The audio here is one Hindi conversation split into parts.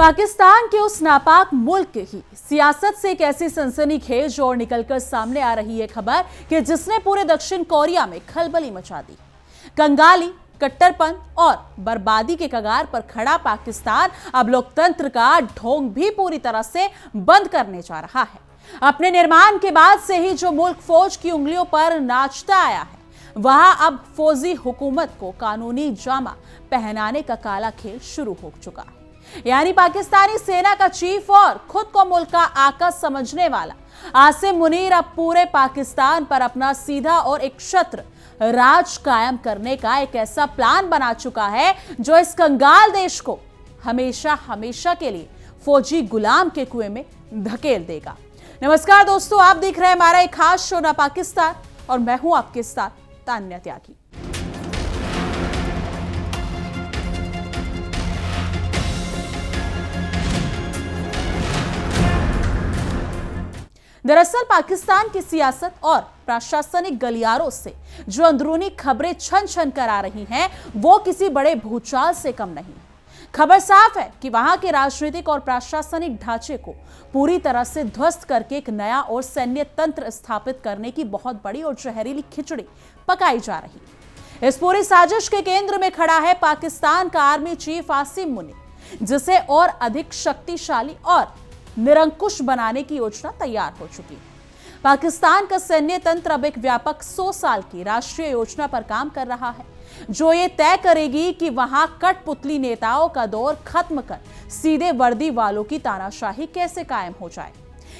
पाकिस्तान के उस नापाक मुल्क की सियासत से एक ऐसी सनसनीखेज और निकलकर सामने आ रही है खबर कि जिसने पूरे दक्षिण कोरिया में खलबली मचा दी। कंगाली, कट्टरपन और बर्बादी के कगार पर खड़ा पाकिस्तान अब लोकतंत्र का ढोंग भी पूरी तरह से बंद करने जा रहा है। अपने निर्माण के बाद से ही जो मुल्क फौज की उंगलियों पर नाचता आया है, वहां अब फौजी हुकूमत को कानूनी जामा पहनाने का काला खेल शुरू हो चुका है। यानी पाकिस्तानी सेना का चीफ और खुद को मुल्क का आका समझने वाला आसिम मुनीर अब पूरे पाकिस्तान पर अपना सीधा और एक छत्र राज कायम करने का एक ऐसा प्लान बना चुका है जो इस कंगाल देश को हमेशा हमेशा के लिए फौजी गुलाम के कुएं में धकेल देगा। नमस्कार दोस्तों, आप देख रहे हैं हमारा एक खास शो ना पाकिस्तान और मैं हूं आपके साथ तान्या त्यागी। दरअसल पाकिस्तान की सियासत और प्रशासनिक गलियारों से जो अंदरूनी खबरें छन छन कर आ रही हैं, वो किसी बड़े भूचाल से कम नहीं। खबर साफ है कि वहां के राजनीतिक और प्रशासनिक ढांचे को पूरी तरह से ध्वस्त करके एक नया और सैन्य तंत्र स्थापित करने की बहुत बड़ी और जहरीली खिचड़ी पकाई जा रही है। इस पूरी साजिश के केंद्र में खड़ा है पाकिस्तान का आर्मी चीफ आसिम मुनीर, जिसे और अधिक शक्तिशाली और निरंकुश बनाने की योजना तैयार हो चुकी है। पाकिस्तान का सैन्य तंत्र अब एक व्यापक 100 साल की राष्ट्रीय योजना पर काम कर रहा है, जो ये तय करेगी कि वहां कठपुतली नेताओं का दौर खत्म कर सीधे वर्दी वालों की तानाशाही कैसे कायम हो जाए।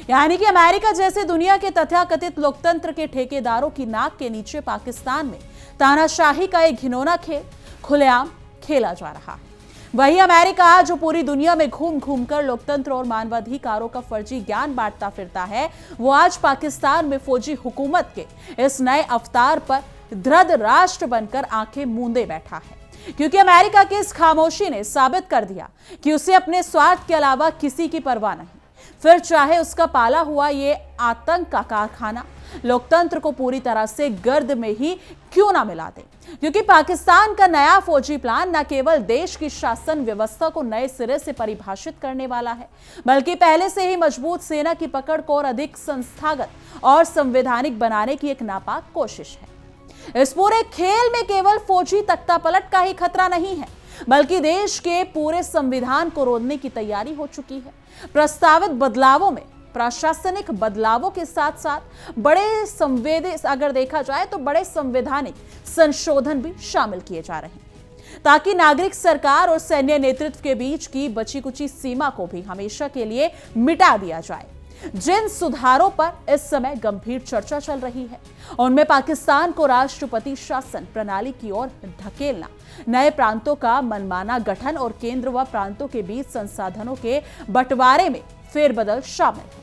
यानी कि अमेरिका जैसे दुनिया के तथाकथित लोकतंत्र के ठेकेदारों की नाक के नीचे पाकिस्तान में तानाशाही का एक घिनौना खेल खुलेआम खेला जा रहा है। वही अमेरिका जो पूरी दुनिया में घूम घूम कर लोकतंत्र और मानवाधिकारों का फर्जी ज्ञान बांटता फिरता है, वो आज पाकिस्तान में फौजी हुकूमत के इस नए अवतार पर धृढ़ राष्ट्र बनकर आंखें मूंदे बैठा है। क्योंकि अमेरिका की इस खामोशी ने साबित कर दिया कि उसे अपने स्वार्थ के अलावा किसी की परवाह नहीं। फिर चाहे उसका पाला हुआ ये आतंक का कारखाना लोकतंत्र को पूरी तरह से गर्द में ही क्यों ना मिला दे। क्योंकि पाकिस्तान का नया फौजी प्लान न केवल देश की शासन व्यवस्था को नए सिरे से परिभाषित करने वाला है, बल्कि पहले से ही मजबूत सेना की पकड़ को और अधिक संस्थागत और संवैधानिक बनाने की एक नापाक कोशिश है। इस पूरे खेल में केवल फौजी तख्तापलट का ही खतरा नहीं है, बल्कि देश के पूरे संविधान को रोधने की तैयारी हो चुकी है। प्रस्तावित बदलावों में प्रशासनिक बदलावों के साथ साथ अगर देखा जाए तो बड़े संवैधानिक संशोधन भी शामिल किए जा रहे हैं, ताकि नागरिक सरकार और सैन्य नेतृत्व के बीच की बची कुची सीमा को भी हमेशा के लिए मिटा दिया जाए। जिन सुधारों पर इस समय गंभीर चर्चा चल रही है, उनमें पाकिस्तान को राष्ट्रपति शासन प्रणाली की ओर ढकेलना, नए प्रांतों का मनमाना गठन और केंद्र व प्रांतों के बीच संसाधनों के बंटवारे में फेरबदल शामिल है।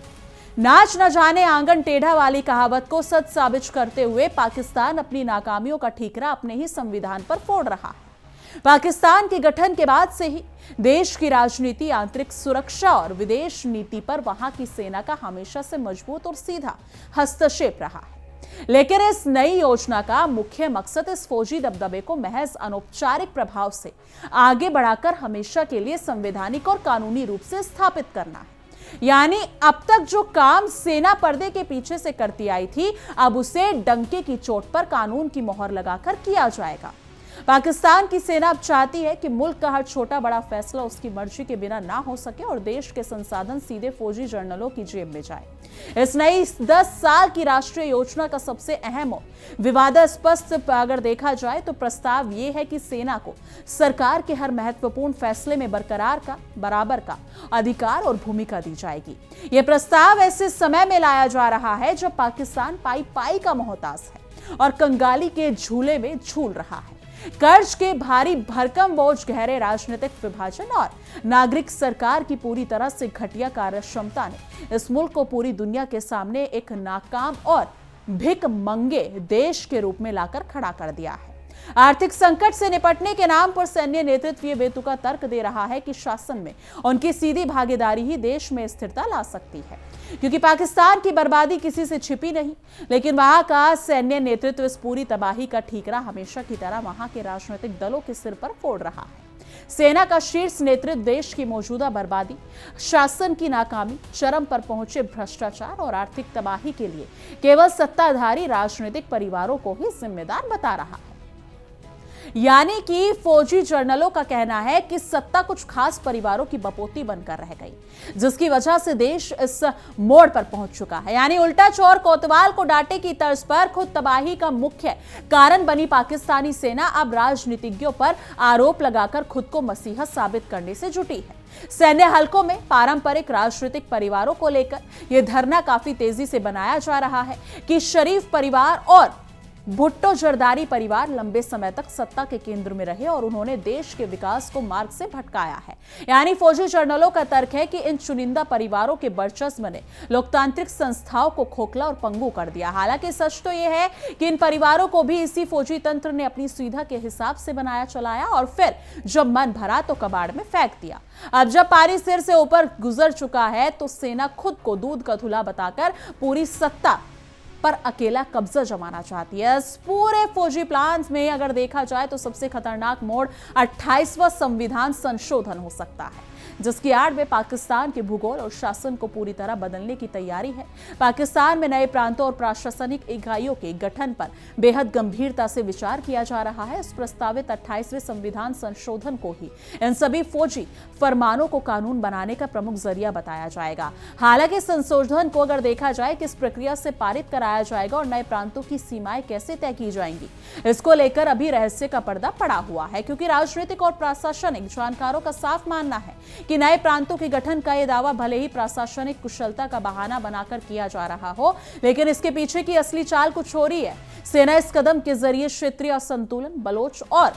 नाच न जाने आंगन टेढ़ा वाली कहावत को सच साबित करते हुए पाकिस्तान अपनी नाकामियों का ठीकरा अपने ही संविधान पर फोड़ रहा है। पाकिस्तान के गठन के बाद से ही देश की राजनीति, आंतरिक सुरक्षा और विदेश नीति पर वहां की सेना का हमेशा से मजबूत और सीधा हस्तक्षेप रहा है। लेकिन इस नई योजना का मुख्य मकसद इस फौजी दबदबे को महज अनौपचारिक प्रभाव से आगे बढ़ाकर हमेशा के लिए संवैधानिक और कानूनी रूप से स्थापित करना है। यानी अब तक जो काम सेना पर्दे के पीछे से करती आई थी, अब उसे डंके की चोट पर कानून की मोहर लगाकर किया जाएगा। पाकिस्तान की सेना अब चाहती है कि मुल्क का हर छोटा बड़ा फैसला उसकी मर्जी के बिना ना हो सके और देश के संसाधन सीधे फौजी जनरलों की जेब में जाए। इस नई 10 साल की राष्ट्रीय योजना का सबसे अहम और विवादास्पद अगर देखा जाए तो प्रस्ताव यह है कि सेना को सरकार के हर महत्वपूर्ण फैसले में बराबर का अधिकार और भूमिका दी जाएगी। यह प्रस्ताव ऐसे समय में लाया जा रहा है जब पाकिस्तान पाई पाई का मोहताज है और कंगाली के झूले में झूल रहा है। कर्ज के भारी भरकम बोझ, गहरे राजनीतिक विभाजन और नागरिक सरकार की पूरी तरह से घटिया कार्यक्षमता ने इस मुल्क को पूरी दुनिया के सामने एक नाकाम और भिख मंगे देश के रूप में लाकर खड़ा कर दिया है। आर्थिक संकट से निपटने के नाम पर सैन्य नेतृत्व ये बेतुका तर्क दे रहा है कि शासन में उनकी सीधी भागीदारी ही देश में स्थिरता ला सकती है, क्योंकि पाकिस्तान की बर्बादी किसी से छिपी नहीं, लेकिन वहां का सैन्य नेतृत्व इस पूरी तबाही का ठीकरा हमेशा की तरह वहां के राजनीतिक दलों के सिर पर फोड़ रहा है। सेना का शीर्ष नेतृत्व देश की मौजूदा बर्बादी, शासन की नाकामी, चरम पर पहुंचे भ्रष्टाचार और आर्थिक तबाही के लिए केवल सत्ताधारी राजनीतिक परिवारों को ही जिम्मेदार बता रहा है। यानी कि फौजी जर्नलों का कहना है कि सत्ता कुछ खास परिवारों की बपोती बनकर रह गई, जिसकी वजह से देश इस मोड़ पर पहुंच चुका है। यानी उल्टा चोर कोतवाल को डांटे की तर्ज पर खुद तबाही का मुख्य कारण बनी पाकिस्तानी सेना अब राजनीतिज्ञों पर आरोप लगाकर खुद को मसीहा साबित करने से जुटी है। सैन्य हलकों में पारंपरिक राजनीतिक परिवारों को लेकर यह धरना काफी तेजी से बनाया जा रहा है कि शरीफ परिवार और भुट्टो जरदारी परिवार लंबे समय तक सत्ता के केंद्र में रहे और उन्होंने देश के विकास को मार्ग से भटकाया है। यानी फौजी जर्नलों का तर्क है कि इन चुनिंदा परिवारों के वर्चस्व ने लोकतांत्रिक संस्थाओं को खोखला और पंगु कर दिया। हालांकि सच तो यह है कि इन परिवारों को भी इसी फौजी तंत्र ने अपनी सुविधा के हिसाब से बनाया चलाया और फिर जब मन भरा तो कबाड़ में फेंक दिया। अब जब पारी सिर से ऊपर गुजर चुका है तो सेना खुद को दूध का धुला बताकर पूरी सत्ता पर अकेला कब्जा जमाना चाहती है। इस पूरे फौजी प्लान में अगर देखा जाए तो सबसे खतरनाक मोड़ 28वां संविधान संशोधन हो सकता है, जिसकी आड़ में पाकिस्तान के भूगोल और शासन को पूरी तरह बदलने की तैयारी है। पाकिस्तान में नए प्रांतों और प्रशासनिक इकाइयों के गठन पर बेहद गंभीरता से विचार किया जा रहा है। इस प्रस्तावित 28वें संविधान संशोधन को ही इन सभी फौजी फरमानों को कानून बनाने का प्रमुख जरिया बताया जाएगा। हालांकि संशोधन को अगर देखा जाए किस प्रक्रिया से पारित कराया जाएगा और नए प्रांतों की सीमाएं कैसे तय की जाएंगी, इसको लेकर अभी रहस्य का पर्दा पड़ा हुआ है, क्योंकि राजनीतिक और प्रशासनिक जानकारों का साफ मानना है कि नए प्रांतों के गठन का यह दावा भले ही प्रशासनिक कुशलता का बहाना बनाकर किया जा रहा हो, लेकिन इसके पीछे की असली चाल कुछ और ही है। सेना इस कदम के जरिए क्षेत्रीय असंतुलन, बलोच और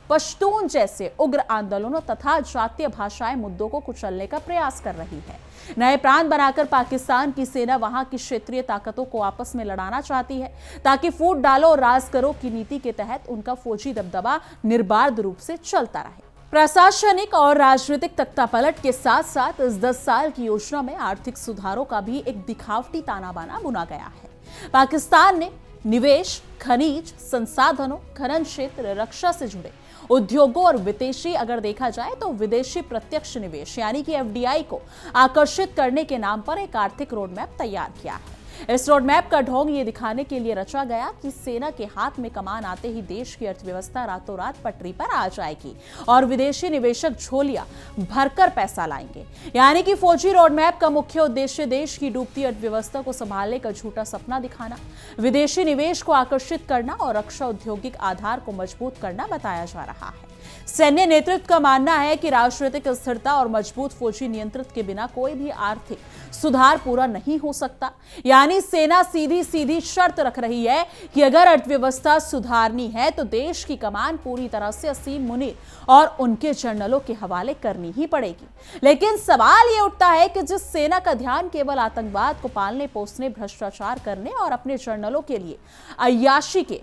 पश्तून जैसे उग्र आंदोलनों तथा जातीय भाषाई मुद्दों को कुचलने का प्रयास कर रही है। नए प्रांत बनाकर पाकिस्तान की सेना वहां की क्षेत्रीय ताकतों को आपस में लड़ाना चाहती है, ताकि फूट डालो और राज करो की नीति के तहत उनका फौजी दबदबा निर्बाध रूप से चलता रहे। प्रशासनिक और राजनीतिक तख्तापलट के साथ साथ इस 10 साल की योजना में आर्थिक सुधारों का भी एक दिखावटी ताना बाना बुना गया है। पाकिस्तान ने निवेश, खनिज संसाधनों, खनन क्षेत्र, रक्षा से जुड़े उद्योगों और विदेशी अगर देखा जाए तो विदेशी प्रत्यक्ष निवेश यानी कि एफडीआई को आकर्षित करने के नाम पर एक आर्थिक रोडमैप तैयार किया है। इस रोडमैप का ढोंग ये दिखाने के लिए रचा गया कि सेना के हाथ में कमान आते ही देश की अर्थव्यवस्था रातों रात पटरी पर आ जाएगी और विदेशी निवेशक झोलियां भरकर पैसा लाएंगे। यानी कि फौजी रोडमैप का मुख्य उद्देश्य देश की डूबती अर्थव्यवस्था को संभालने का झूठा सपना दिखाना, विदेशी निवेश को आकर्षित करना और रक्षा औद्योगिक आधार को मजबूत करना बताया जा रहा है। सैन्य नेतृत्व का मानना है कि राजनीतिक स्थिरता और मजबूत फौजी नियंत्रण के बिना कोई भी आर्थिक सुधार पूरा नहीं हो सकता। यानी सेना सीधी सीधी शर्त रख रही है कि अगर अर्थव्यवस्था सुधारनी है तो देश की कमान पूरी तरह से असीम मुनीर और उनके जनरलों के हवाले करनी ही पड़ेगी। लेकिन सवाल यह उठता है कि जिस सेना का ध्यान केवल आतंकवाद को पालने पोसने, भ्रष्टाचार करने और अपने जनरलों के लिए अय्याशी के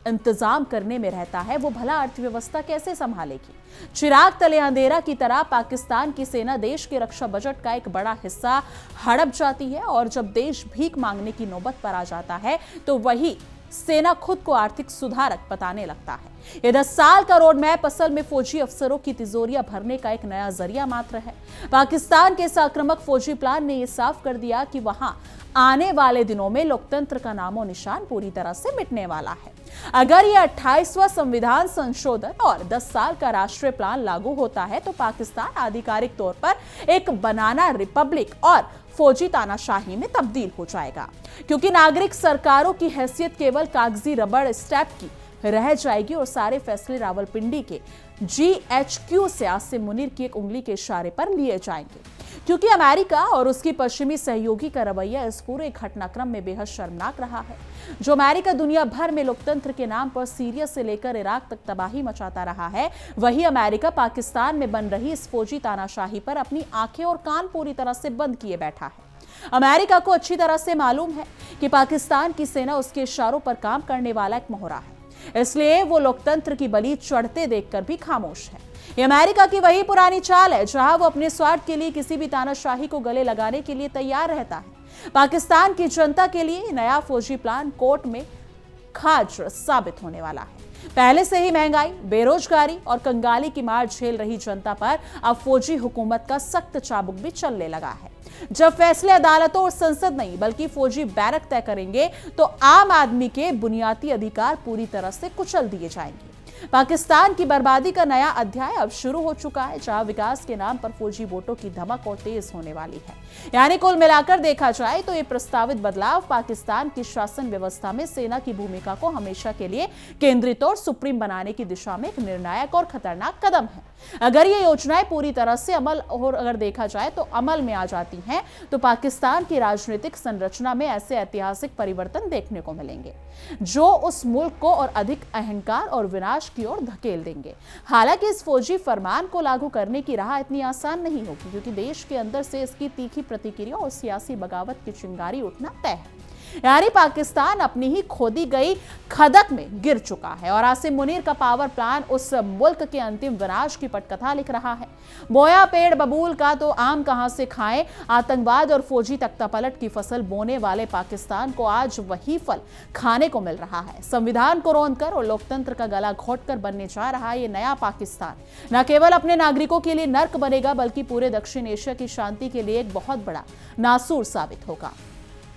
इंतजाम करने में रहता है, वो भला अर्थव्यवस्था कैसे संभालेगी? चिराग तले अंधेरा की तरह पाकिस्तान की सेना देश के रक्षा बजट का एक बड़ा हिस्सा हड़प जाती है और जब देश भीख मांगने की नौबत पर आ जाता है तो वही सेना खुद को आर्थिक सुधारक बताने लगता है। ये 10 साल का रोड मैप असल में फौजी अफसरों की तिजोरियां भरने का एक नया जरिया मात्र है। पाकिस्तान के आक्रामक फौजी प्लान ने यह साफ कर दिया कि वहां आने वाले दिनों में लोकतंत्र का नामो निशान पूरी तरह से मिटने वाला है। अगर यह 28वां संविधान संशोधन और 10 साल का राष्ट्रीय प्लान लागू होता है तो पाकिस्तान आधिकारिक तौर पर एक बनाना रिपब्लिक और फौजी तानाशाही में तब्दील हो जाएगा, क्योंकि नागरिक सरकारों की हैसियत केवल कागजी रबड़ स्टैंप की रह जाएगी और सारे फैसले रावलपिंडी के GHQ से आसिम मुनीर की एक उंगली के इशारे पर लिए जाएंगे, क्योंकि अमेरिका और उसकी पश्चिमी सहयोगी का रवैया इस पूरे घटनाक्रम में बेहद शर्मनाक रहा है। जो अमेरिका दुनिया भर में लोकतंत्र के नाम पर सीरिया से लेकर इराक तक तबाही मचाता रहा है, वही अमेरिका पाकिस्तान में बन रही इस फौजी तानाशाही पर अपनी आंखें और कान पूरी तरह से बंद किए बैठा है। अमेरिका को अच्छी तरह से मालूम है कि पाकिस्तान की सेना उसके इशारों पर काम करने वाला एक मोहरा है, इसलिए वो लोकतंत्र की बलि चढ़ते देखकर भी खामोश है। ये अमेरिका की वही पुरानी चाल है जहां वो अपने स्वार्थ के लिए किसी भी तानाशाही को गले लगाने के लिए तैयार रहता है। पाकिस्तान की जनता के लिए नया फौजी प्लान कोर्ट में खाज साबित होने वाला है। पहले से ही महंगाई, बेरोजगारी और कंगाली की मार झेल रही जनता पर अब फौजी हुकूमत का सख्त चाबुक भी चलने लगा है। जब फैसले अदालतों और संसद नहीं बल्कि फौजी बैरक तय करेंगे तो आम आदमी के बुनियादी अधिकार पूरी तरह से कुचल दिए जाएंगे। पाकिस्तान की बर्बादी का नया अध्याय अब शुरू हो चुका है, जहां विकास के नाम पर फौजी वोटों की धमक और तेज होने वाली है। यानी कुल मिलाकर देखा जाए तो ये प्रस्तावित बदलाव पाकिस्तान की शासन व्यवस्था में सेना की भूमिका को हमेशा के लिए केंद्रित और सुप्रीम बनाने की दिशा में एक निर्णायक और खतरनाक कदम है। अगर ये योजनाएं पूरी तरह से अगर देखा जाए तो अमल में आ जाती हैं तो पाकिस्तान की राजनीतिक संरचना में ऐसे ऐतिहासिक परिवर्तन देखने को मिलेंगे जो उस मुल्क को और अधिक अहंकार और विनाश की ओर धकेल देंगे। हालांकि इस फौजी फरमान को लागू करने की राह इतनी आसान नहीं होगी, क्योंकि देश के अंदर से इसकी तीखी प्रतिक्रिया और सियासी बगावत की चिंगारी उठना तय है। यानी पाकिस्तान अपनी ही खोदी गई खदक में गिर चुका है और आसिम मुनीर का पावर प्लान उस मुल्क के अंतिम विनाश की पटकथा लिख रहा है। बोया पेड़ बबूल का तो आम कहां से खाएं, आतंकवाद और फौजी तख्तापलट की फसल बोने वाले पाकिस्तान को आज वही फल खाने को मिल रहा है। संविधान को रौंदकर और लोकतंत्र का गला घोटकर बनने जा रहा है ये नया पाकिस्तान न केवल अपने नागरिकों के लिए नर्क बनेगा बल्कि पूरे दक्षिण एशिया की शांति के लिए एक बहुत बड़ा नासूर साबित होगा।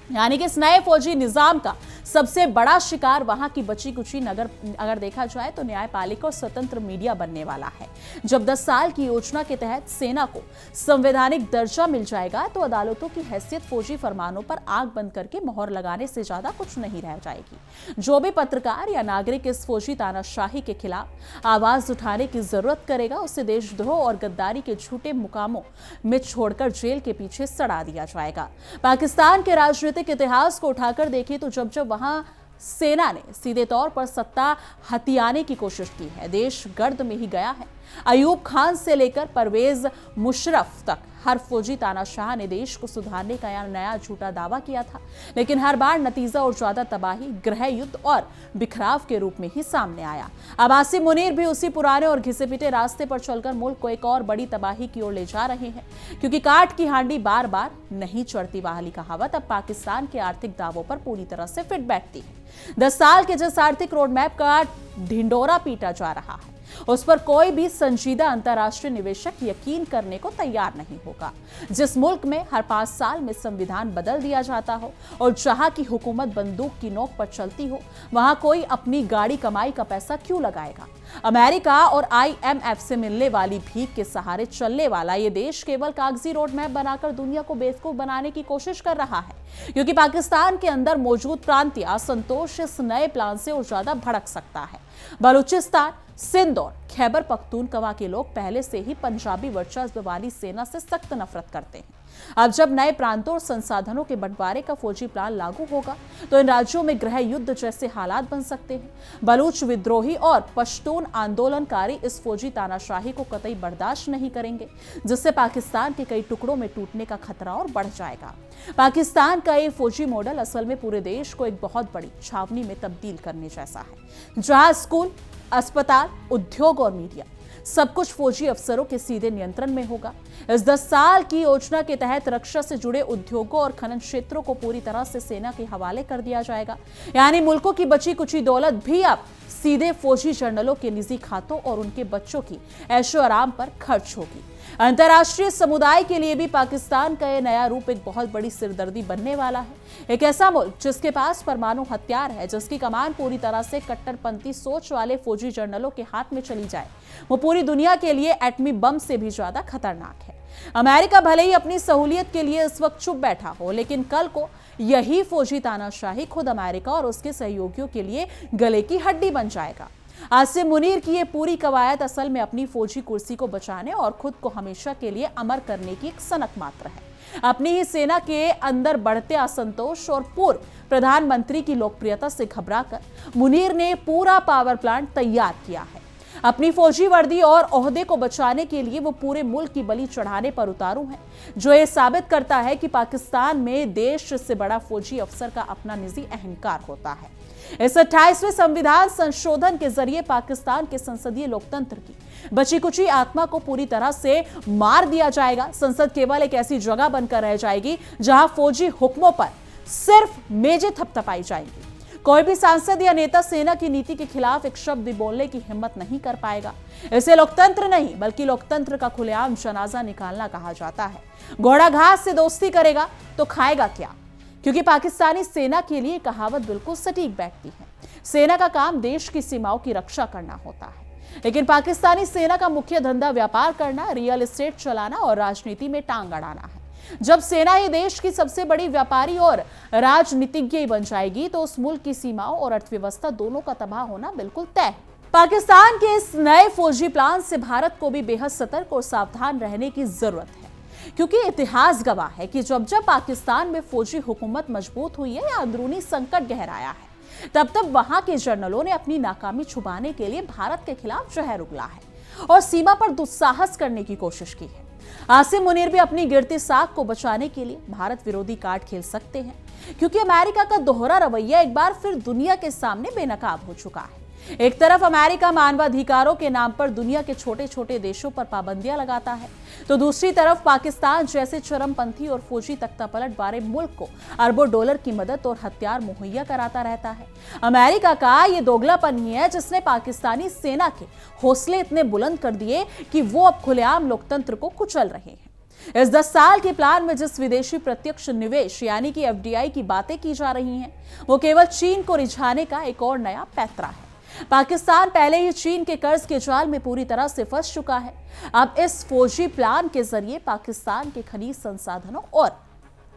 यानी कि इस नए फौजी निजाम का सबसे बड़ा शिकार वहां की बची कुची नगर अगर देखा जाए तो न्यायपालिका और स्वतंत्र मीडिया बनने वाला है। जब 10 साल की योजना के तहत सेना को संवैधानिक दर्जा मिल जाएगा तो अदालतों की हैसियत फौजी फरमानों पर आंख बंद करके मोहर लगाने से ज्यादा कुछ नहीं रह जाएगी। जो भी पत्रकार या नागरिक इस फौजी तानाशाही के खिलाफ आवाज उठाने की जरूरत करेगा उसे देशद्रोह और गद्दारी के झूठे मुकामों में छोड़कर जेल के पीछे सड़ा दिया जाएगा। पाकिस्तान के राजनीतिक इतिहास को उठाकर देखें तो जब वहां सेना ने सीधे तौर पर सत्ता हथियाने की कोशिश की है, देश गर्द में ही गया है। अयूब खान से लेकर परवेज मुशर्रफ तक हर फौजी तानाशाह ने देश को सुधारने का नया झूठा दावा किया था, लेकिन हर बार नतीजा और ज्यादा तबाही, गृह युद्ध और बिखराव के रूप में ही सामने आया। अब आसिम मुनीर भी उसी पुराने और घिसे पिटे रास्ते पर चलकर मुल्क को एक और बड़ी तबाही की ओर ले जा रहे हैं, क्योंकि काट की हांडी बार बार नहीं चढ़ती वाली कहावत अब पाकिस्तान के आर्थिक दावों पर पूरी तरह से फिट बैठती है। 10 साल के जिस आर्थिक रोडमैप का ढिंडोरा पीटा जा रहा है उस पर कोई भी संजीदा अंतर्राष्ट्रीय निवेशक यकीन करने को तैयार नहीं होगा। जिस मुल्क में हर 5 साल में संविधान बदल दिया जाता हो और जहां की हुकूमत बंदूक की नोक पर चलती हो, वहां कोई अपनी गाड़ी कमाई का पैसा क्यों लगाएगा? अमेरिका और IMF से मिलने वाली भीख के सहारे चलने वाला ये देश केवल कागजी रोड मैप बनाकर दुनिया को बेवकूफ बनाने की कोशिश कर रहा है, क्योंकि पाकिस्तान के अंदर मौजूद प्रांतीय असंतोष इस नए प्लान से और ज्यादा भड़क सकता है। बलूचिस्तान, सिंध और खैबर पख्तूनख्वा के लोग पहले से ही पंजाबी वर्चस्व वाली सेना से सख्त नफरत करते हैं। अब जब नए प्रांतों और संसाधनों के बंटवारे का फौजी प्लान लागू होगा तो इन राज्यों में गृह युद्ध जैसे हालात बन सकते हैं। बलूच विद्रोही और पश्तून आंदोलनकारी इस फौजी तानाशाही को कतई बर्दाश्त नहीं करेंगे, जिससे पाकिस्तान के कई टुकड़ों में टूटने का खतरा और बढ़ जाएगा। पाकिस्तान का ये फौजी मॉडल असल में पूरे देश को एक बहुत बड़ी छावनी में तब्दील करने जैसा है, जहां स्कूल, अस्पताल, उद्योग और मीडिया सब कुछ फौजी अफसरों के सीधे नियंत्रण में होगा। इस 10 साल की योजना के तहत रक्षा से जुड़े उद्योगों और खनन क्षेत्रों को पूरी तरह से सेना के हवाले कर दिया जाएगा। यानी मुल्कों की बची कुची दौलत भी अब सीधे फौजी जनरलों के निजी खातों और उनके बच्चों की ऐशो आराम पर खर्च होगी। अंतर्राष्ट्रीय समुदाय के लिए भी पाकिस्तान का यह नया रूप एक बहुत बड़ी सिरदर्दी बनने वाला है। एक ऐसा मुल्क जिसके पास परमाणु हथियार है, जिसकी कमान पूरी तरह से कट्टरपंथी सोच वाले फौजी जनरलों के हाथ में चली जाए, वो पूरी दुनिया के लिए एटमी बम से भी ज्यादा खतरनाक है। अमेरिका भले ही अपनी सहूलियत के लिए इस वक्त चुप बैठा हो, लेकिन कल को यही फौजी तानाशाही खुद अमेरिका और उसके सहयोगियों के लिए गले की हड्डी बन जाएगा। आसिम मुनीर की ये पूरी कवायद असल में अपनी फौजी कुर्सी को बचाने और खुद को हमेशा के लिए अमर करने की एक सनक मात्र है। अपनी ही सेना के अंदर बढ़ते असंतोष और पूर्व प्रधानमंत्री की लोकप्रियता से घबराकर मुनीर ने पूरा पावर प्लांट तैयार किया है। अपनी फौजी वर्दी और ओहदे को बचाने के लिए वो पूरे मुल्क की बलि चढ़ाने पर उतारू हैं, जो ये साबित करता है कि पाकिस्तान में देश से बड़ा फौजी अफसर का अपना निजी अहंकार होता है। इस 28वें संविधान संशोधन के जरिए पाकिस्तान के संसदीय लोकतंत्र की बची कुची आत्मा को पूरी तरह से मार दिया जाएगा। संसद केवल एक ऐसी जगह बनकर रह जाएगी जहां फौजी हुक्मों पर सिर्फ मेजें थपथपाई जाएंगी। कोई भी सांसद या नेता सेना की नीति के खिलाफ एक शब्द भी बोलने की हिम्मत नहीं कर पाएगा। इसे लोकतंत्र नहीं बल्कि लोकतंत्र का खुलेआम जनाजा निकालना कहा जाता है। घोड़ा घास से दोस्ती करेगा तो खाएगा क्या? क्योंकि पाकिस्तानी सेना के लिए कहावत बिल्कुल सटीक बैठती है। सेना का काम देश की सीमाओं की रक्षा करना होता है, लेकिन पाकिस्तानी सेना का मुख्य धंधा व्यापार करना, रियल एस्टेट चलाना और राजनीति में टांग अड़ाना है। जब सेना ही देश की सबसे बड़ी व्यापारी और राजनीतिज्ञ बन जाएगी तो उस मुल्क की सीमाओं और अर्थव्यवस्था दोनों का तबाह होना बिल्कुल तय है। पाकिस्तान के इस नए फौजी प्लान से भारत को भी बेहद सतर्क और सावधान रहने की जरूरत है, क्योंकि इतिहास गवाह है कि जब जब पाकिस्तान में फौजी हुकूमत मजबूत हुई है या अंदरूनी संकट गहराया है, तब तब वहां के जनरलों ने अपनी नाकामी छुपाने के लिए भारत के खिलाफ जहर उगला है और सीमा पर दुस्साहस करने की कोशिश की है। आसिम मुनीर भी अपनी गिरती साख को बचाने के लिए भारत विरोधी कार्ड खेल सकते हैं, क्योंकि अमेरिका का दोहरा रवैया एक बार फिर दुनिया के सामने बेनकाब हो चुका है। एक तरफ अमेरिका मानवाधिकारों के नाम पर दुनिया के छोटे छोटे देशों पर पाबंदियां लगाता है, तो दूसरी तरफ पाकिस्तान जैसे चरमपंथी और फौजी तख्तापलट वाले मुल्क को अरबों डॉलर की मदद और हथियार मुहैया कराता रहता है। अमेरिका का ये दोगलापन ही है जिसने पाकिस्तानी सेना के हौसले इतने बुलंद कर दिए कि वो अब खुलेआम लोकतंत्र को कुचल रहे हैं। इस 10 साल के प्लान में जिस विदेशी प्रत्यक्ष निवेश यानी कि FDI की बातें की जा रही हैं, वो केवल चीन को रिझाने का एक और नया पैंतरा है। पाकिस्तान पहले ही चीन के कर्ज के जाल में पूरी तरह से फंस चुका है। अब इस फौजी प्लान के जरिए पाकिस्तान के खनिज संसाधनों और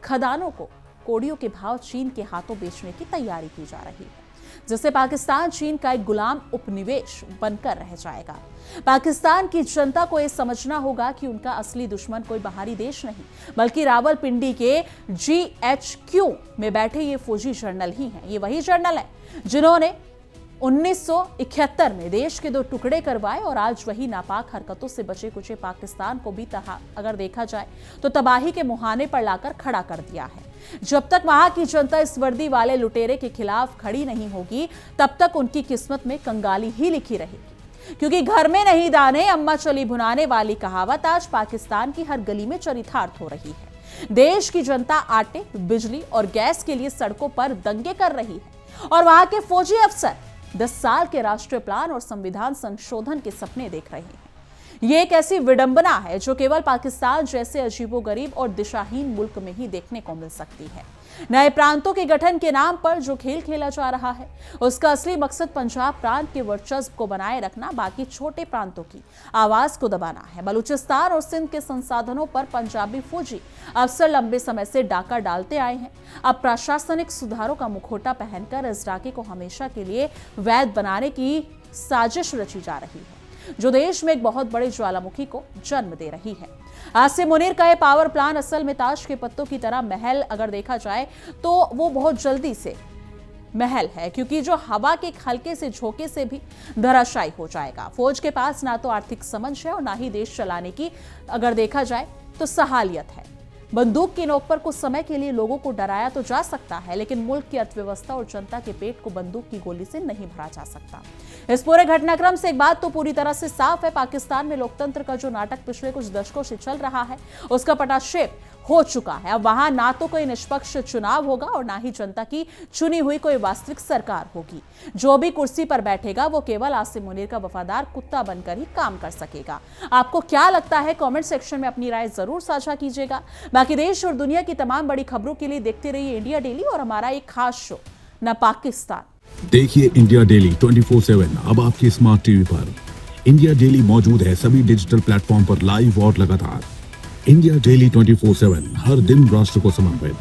खदानों को कौड़ियों के भाव चीन के हाथों बेचने की तैयारी की जा रही है, जिससे पाकिस्तान चीन का एक गुलाम उपनिवेश बनकर रह जाएगा। पाकिस्तान की जनता को यह समझना होगा कि उनका असली दुश्मन कोई बाहरी देश नहीं बल्कि रावलपिंडी के GHQ में बैठे ये फौजी जनरल ही हैं। ये वही जनरल है जिन्होंने 1971 में देश के 2 टुकड़े करवाए और आज वही नापाक हरकतों से बचे कुचे पाकिस्तान को भी अगर देखा जाए तो तबाही के मुहाने पर लाकर खड़ा कर दिया है। जब तक वहां की जनता इस वर्दी वाले लुटेरे के खिलाफ खड़ी नहीं होगी, तब तक उनकी किस्मत में कंगाली ही लिखी रहेगी, क्योंकि घर में नहीं दाने अम्मा चली भुनाने वाली कहावत आज पाकिस्तान की हर गली में चरितार्थ हो रही है। देश की जनता आटे, बिजली और गैस के लिए सड़कों पर दंगे कर रही है और वहां के फौजी अफसर 10 साल के राष्ट्रीय प्लान और संविधान संशोधन के सपने देख रहे हैं। ये एक ऐसी विडंबना है जो केवल पाकिस्तान जैसे अजीबोगरीब और दिशाहीन मुल्क में ही देखने को मिल सकती है। नए प्रांतों के गठन के नाम पर जो खेल खेला जा रहा है, उसका असली मकसद पंजाब प्रांत के वर्चस्व को बनाए रखना, बाकी छोटे प्रांतों की आवाज को दबाना है। बलूचिस्तान और सिंध के संसाधनों पर पंजाबी फौजी अफसर लंबे समय से डाका डालते आए हैं। अब प्रशासनिक सुधारों का मुखौटा पहनकर इस डाके को हमेशा के लिए वैध बनाने की साजिश रची जा रही है, जो देश में एक बहुत बड़े ज्वालामुखी को जन्म दे रही है। आसिम मुनीर का यह पावर प्लान असल में ताश के पत्तों की तरह महल अगर देखा जाए तो वो बहुत जल्दी से महल है, क्योंकि जो हवा के हल्के से झोंके से भी धराशायी हो जाएगा। फौज के पास ना तो आर्थिक समझ है और ना ही देश चलाने की अगर देखा जाए तो सहालियत है। बंदूक की नोक पर कुछ समय के लिए लोगों को डराया तो जा सकता है, लेकिन मुल्क की अर्थव्यवस्था और जनता के पेट को बंदूक की गोली से नहीं भरा जा सकता। इस पूरे घटनाक्रम से एक बात तो पूरी तरह से साफ है, पाकिस्तान में लोकतंत्र का जो नाटक पिछले कुछ दशकों से चल रहा है उसका पटाक्षेप हो चुका है। अब वहां ना तो कोई निष्पक्ष चुनाव होगा और ना ही जनता की चुनी हुई कोई वास्तविक सरकार होगी। जो भी कुर्सी पर बैठेगा वो केवल आसिम मुनीर का वफादार कुत्ता बनकर ही काम कर सकेगा। आपको क्या लगता है? कमेंट सेक्शन में अपनी राय जरूर साझा कीजिएगा। बाकी देश और दुनिया की तमाम बड़ी खबरों के लिए देखते रहिए इंडिया डेली और हमारा एक खास शो न पाकिस्तान। देखिए इंडिया डेली 24/7 अब आपकी स्मार्ट टीवी पर। इंडिया डेली मौजूद है सभी डिजिटल प्लेटफॉर्म पर लाइव और लगातार। इंडिया डेली 24/7 हर दिन राष्ट्र को समर्पित।